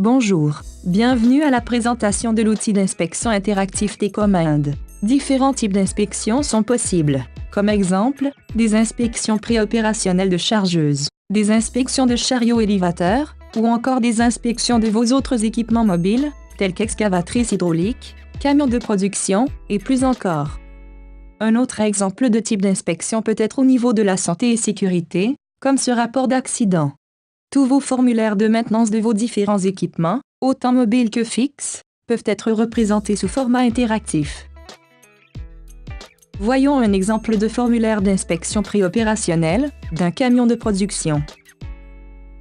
Bonjour, bienvenue à la présentation de l'outil d'inspection interactif T-Command. Différents types d'inspections sont possibles. Comme exemple, des inspections préopérationnelles de chargeuses, des inspections de chariots élévateurs, ou encore des inspections de vos autres équipements mobiles, tels qu'excavatrices hydrauliques, camions de production, et plus encore. Un autre exemple de type d'inspection peut être au niveau de la santé et sécurité, comme ce rapport d'accident. Tous vos formulaires de maintenance de vos différents équipements, autant mobiles que fixes, peuvent être représentés sous format interactif. Voyons un exemple de formulaire d'inspection préopérationnelle d'un camion de production.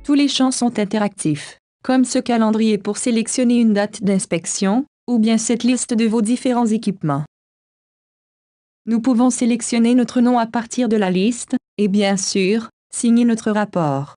Tous les champs sont interactifs, comme ce calendrier pour sélectionner une date d'inspection, ou bien cette liste de vos différents équipements. Nous pouvons sélectionner notre nom à partir de la liste, et bien sûr, signer notre rapport.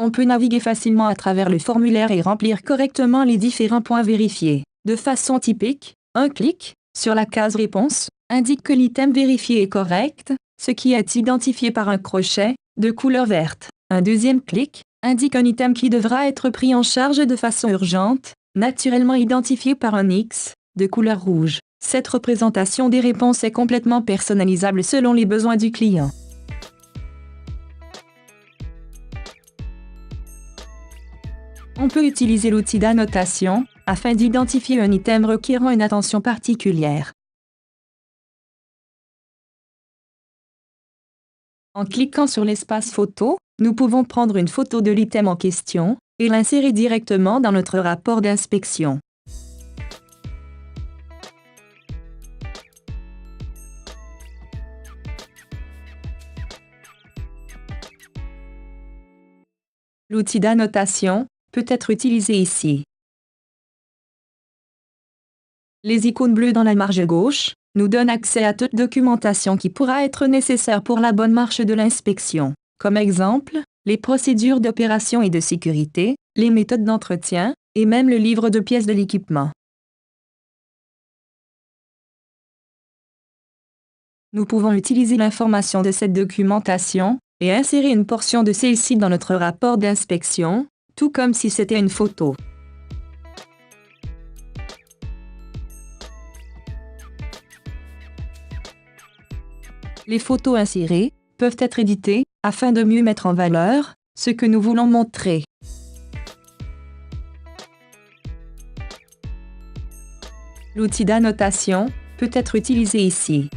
On peut naviguer facilement à travers le formulaire et remplir correctement les différents points vérifiés. De façon typique, un clic sur la case Réponse indique que l'item vérifié est correct, ce qui est identifié par un crochet de couleur verte. Un deuxième clic indique un item qui devra être pris en charge de façon urgente, naturellement identifié par un X de couleur rouge. Cette représentation des réponses est complètement personnalisable selon les besoins du client. On peut utiliser l'outil d'annotation afin d'identifier un item requérant une attention particulière. En cliquant sur l'espace photo, nous pouvons prendre une photo de l'item en question et l'insérer directement dans notre rapport d'inspection. L'outil d'annotation peut être utilisé ici. Les icônes bleues dans la marge gauche nous donnent accès à toute documentation qui pourra être nécessaire pour la bonne marche de l'inspection. Comme exemple, les procédures d'opération et de sécurité, les méthodes d'entretien, et même le livre de pièces de l'équipement. Nous pouvons utiliser l'information de cette documentation et insérer une portion de celle-ci dans notre rapport d'inspection, tout comme si c'était une photo. Les photos insérées peuvent être éditées afin de mieux mettre en valeur ce que nous voulons montrer. L'outil d'annotation peut être utilisé ici.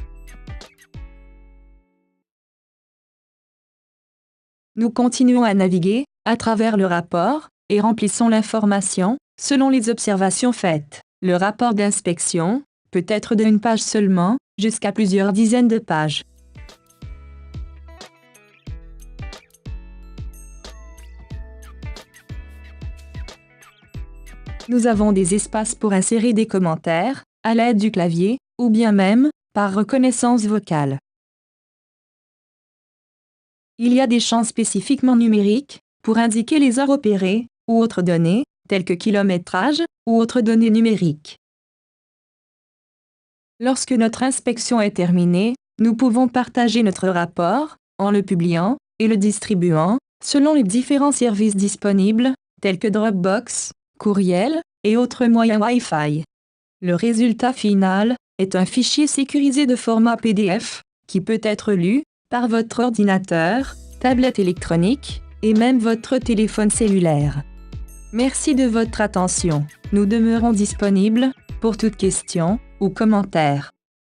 Nous continuons à naviguer à travers le rapport et remplissons l'information selon les observations faites. Le rapport d'inspection peut être d'une page seulement jusqu'à plusieurs dizaines de pages. Nous avons des espaces pour insérer des commentaires à l'aide du clavier ou bien même par reconnaissance vocale. Il y a des champs spécifiquement numériques pour indiquer les heures opérées ou autres données, telles que kilométrage ou autres données numériques. Lorsque notre inspection est terminée, nous pouvons partager notre rapport en le publiant et le distribuant selon les différents services disponibles, tels que Dropbox, courriel et autres moyens Wi-Fi. Le résultat final est un fichier sécurisé de format PDF qui peut être lu par votre ordinateur, tablette électronique et même votre téléphone cellulaire. Merci de votre attention. Nous demeurons disponibles pour toute question ou commentaire.